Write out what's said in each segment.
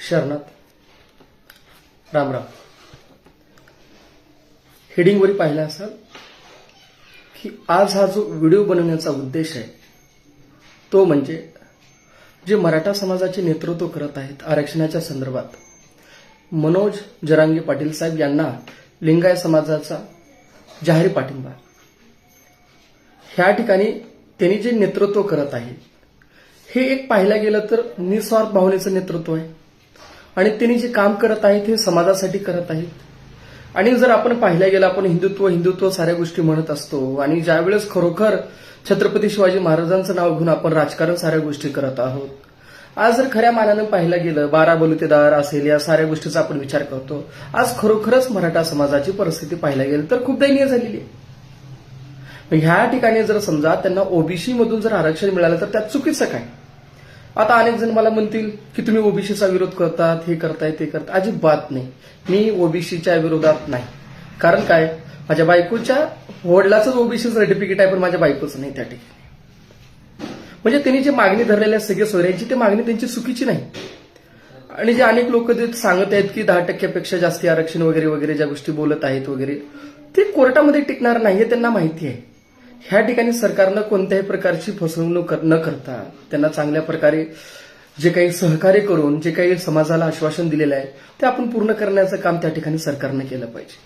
शरणात रामराम. हेडिंगवर पाहिलं असाल की आज हा जो व्हिडिओ बनवण्याचा उद्देश आहे तो म्हणजे जे मराठा समाजाचे नेतृत्व करत आहेत आरक्षणाच्या संदर्भात मनोज जरांगे पाटील साहेब यांना लिंगायत समाजाचा जाहीर पाठिंबा. ह्या ठिकाणी त्यांनी जे नेतृत्व करत आहे हे एक पाहायला गेलं तर निस्वार्थ भावनेचं नेतृत्व आहे आणि त्यांनी जे काम करत आहेत हे समाजासाठी करत आहेत. आणि जर आपण पाहायला गेलं आपण हिंदुत्व साऱ्या गोष्टी म्हणत असतो आणि ज्यावेळेस खरोखर छत्रपती शिवाजी महाराजांचं नाव घेऊन आपण राजकारण साऱ्या गोष्टी करत आहोत. आज जर खऱ्या मानानं पाहायला गेलं 12 बलुतेदार असेल या साऱ्या गोष्टीचा आपण विचार करतो. आज खरोखरच मराठा समाजाची परिस्थिती पाहायला गेलं तर खूप दयनीय झालेली आहे. ह्या ठिकाणी जर समजा त्यांना ओबीसी मधून जर आरक्षण मिळालं तर त्यात चुकीचं काय. आता अनेक जण मला म्हणतील की तुम्ही ओबीसीचा विरोध करतात, हे करताय ते करताय. अजिबात नाही, मी ओबीसीच्या विरोधात नाही. कारण काय, माझ्या बायकोच्या वडिलाचंच ओबीसी सर्टिफिकेट आहे पण माझ्या बायकोचं नाही. त्या ठिकाणी म्हणजे त्यांनी जी मागणी धरलेल्या सगळ्या सोयऱ्यांची ती मागणी त्यांची चुकीची नाही. आणि जे अनेक लोक जे सांगत आहेत की 10% जास्ती आरक्षण वगैरे वगैरे ज्या गोष्टी बोलत आहेत वगैरे ते कोर्टामध्ये टिकणार नाही हे त्यांना माहिती आहे. ह्या ठिकाणी सरकारनं कोणत्याही प्रकारची फसवणूक न करता त्यांना चांगल्या प्रकारे जे काही सहकार्य करून जे काही समाजाला आश्वासन दिलेलं आहे ते आपण पूर्ण करण्याचं काम त्या ठिकाणी सरकारनं केलं पाहिजे.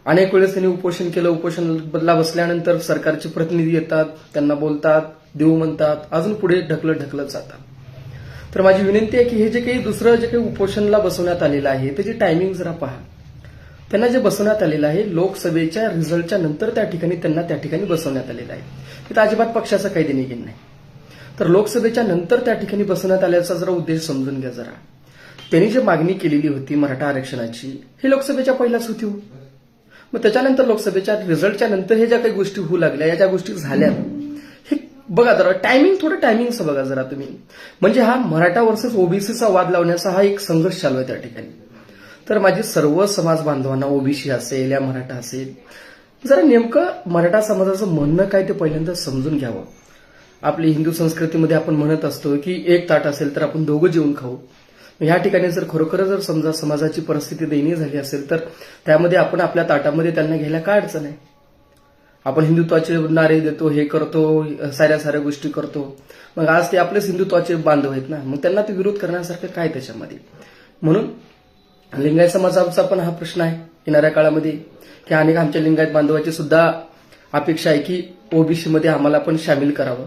अनेक वेळेस त्यांनी उपोषण केलं, उपोषणाला बसल्यानंतर सरकारचे प्रतिनिधी येतात, त्यांना बोलतात, देऊ म्हणतात, अजून पुढे ढकलत जातात. तर माझी विनंती आहे की हे जे काही दुसरं जे काही उपोषणाला बसवण्यात आलेलं आहे त्याची टायमिंग जरा पहा. त्यांना जे बसवण्यात आलेलं आहे लोकसभेच्या रिझल्टच्या नंतर त्यांना त्या ठिकाणी बसवण्यात आलेलं आहे. तिथं अजिबात पक्षाचा काही देणेघेण नाही. तर लोकसभेच्या नंतर त्या ठिकाणी बसवण्यात आल्याचा जरा उद्देश समजून घ्या जरा. त्यांनी जी मागणी केलेली होती मराठा आरक्षणाची ही लोकसभेच्या पहिल्याच होती. मग त्याच्यानंतर लोकसभेच्या रिझल्टच्या नंतर हे ज्या काही गोष्टी होऊ लागल्या या ज्या गोष्टी झाल्या हे बघा जरा थोडं टायमिंगचं बघा जरा तुम्ही. म्हणजे हा मराठा वर्सेस ओबीसीचा वाद लावण्याचा हा एक संघर्ष चालू आहे त्या ठिकाणी. तर माझी सर्व समाज बांधवांना ओबीसी असेल या मराठा असेल जरा नेमकं मराठा समाजाचं म्हणणं काय ते पहिल्यांदा समजून घ्यावं. आपली हिंदू संस्कृतीमध्ये आपण म्हणत असतो की एक ताट असेल तर आपण दोघं जेवून खाऊ. ह्या ठिकाणी जर खरोखर जर समजा समाजाची परिस्थिती दयनीय झाली असेल तर त्यामध्ये आपण आपल्या ताटामध्ये त्यांना घ्यायला काय अडचण आहे. आपण हिंदुत्वाचे नारे देतो, हे करतो, साऱ्या गोष्टी करतो. मग आज ते आपलेच हिंदुत्वाचे बांधव आहेत ना, मग त्यांना ते विरोध करण्यासारखं काय त्याच्यामध्ये. म्हणून लिंगायत समाजाचा पण हा प्रश्न आहे येणाऱ्या काळामध्ये की अनेक आमच्या लिंगायत बांधवाची सुद्धा अपेक्षा आहे की ओबीसी मध्ये आम्हाला पण सामील करावं.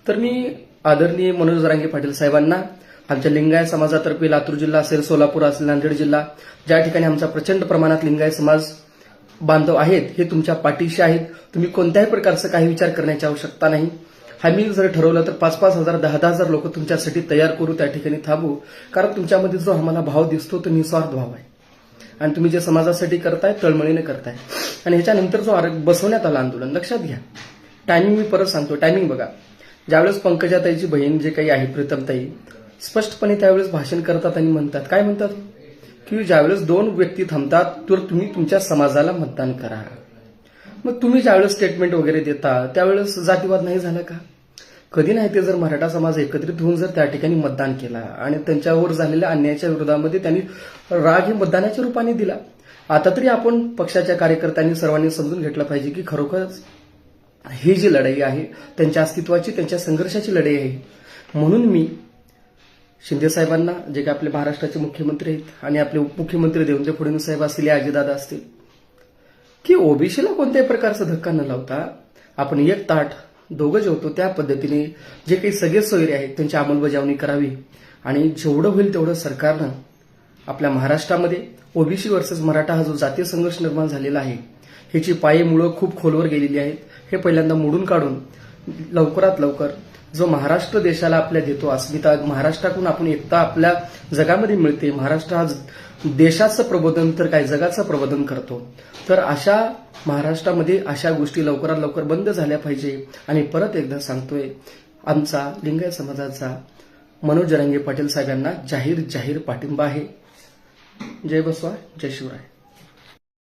तर मी आदरणीय मनोज जरांगे पाटील साहेबांना आमच्या लिंगायत समाजातर्फे लातूर जिल्हा असेल, सोलापूर असेल, नांदेड जिल्हा ज्या ठिकाणी आमचा प्रचंड प्रमाणात लिंगायत समाज बांधव आहेत हे तुमच्या पाठीशी आहेत. तुम्ही कोणत्याही प्रकारचा काही विचार करण्याची आवश्यकता नाही. आम्ही जर ठरवलं तर 5-5 हजार 10-10 लोक तुमच्यासाठी तयार करू, त्या ठिकाणी थांबू. कारण तुमच्यामध्ये जो आम्हाला भाव दिसतो तो निस्वार्थ भाव आहे आणि तुम्ही जे समाजासाठी करताय तळमळीने करताय. आणि ह्याच्यानंतर जो बसवण्यात आला आंदोलन लक्षात घ्या. टायमिंग मी परत सांगतो, टायमिंग बघा. ज्यावेळेस पंकजाताईची बहीण जे काही आहे प्रीतमताई स्पष्टपणे त्यावेळेस भाषण करतात आणि म्हणतात, काय म्हणतात की ज्यावेळेस 2 व्यक्ती थांबतात तर तुम्ही तुमच्या समाजाला मतदान करा. मग तुम्ही ज्यावेळेस स्टेटमेंट वगैरे देता त्यावेळेस जातीवाद नाही झाला का? कधी नाही. ते जर मराठा समाज एकत्रित होऊन जर त्या ठिकाणी मतदान केला आणि त्यांच्यावर झालेल्या अन्यायाच्या विरोधामध्ये त्यांनी राग हे मतदानाच्या रूपाने दिला. आता तरी आपण पक्षाच्या कार्यकर्त्यांनी सर्वांनी समजून घेतलं पाहिजे की खरोखरच ही जी लढाई आहे त्यांच्या अस्तित्वाची, त्यांच्या संघर्षाची लढाई आहे. म्हणून मी शिंदे साहेबांना, जे काही आपले महाराष्ट्राचे मुख्यमंत्री आहेत आणि आपले उपमुख्यमंत्री देवेंद्र फडणवीस साहेब असतील, अजितदादा असतील, की ओबीसीला कोणत्याही प्रकारचा धक्का न लावता आपण एक ताट दोघं जेवतो त्या पद्धतीने जे काही सगळे सोयरे आहेत त्यांची अंमलबजावणी करावी. आणि जेवढं होईल तेवढं सरकारनं आपल्या महाराष्ट्रामध्ये ओबीसी वर्सेस मराठा हा जो जातीय संघर्ष निर्माण झालेला आहे ह्याची पायमुळं खूप खोलवर गेलेली आहेत. हे पहिल्यांदा मोडून काढून लवकरात लवकर जो महाराष्ट्र देशाला आपल्या देतो अस्मिता, महाराष्ट्राकडून आपण एकता आपल्या जगामध्ये मिळते. महाराष्ट्र हा देशाचं प्रबोधन तर काय जगाचं प्रबोधन करतो. तर अशा महाराष्ट्रामध्ये अशा गोष्टी लवकरात लवकर बंद झाल्या पाहिजे. आणि परत एकदा सांगतोय, आमचा लिंगायत समाजाचा मनोज जरांगे पाटील साहेबांना जाहीर पाठिंबा आहे. जय बसवा, जय शिवराय.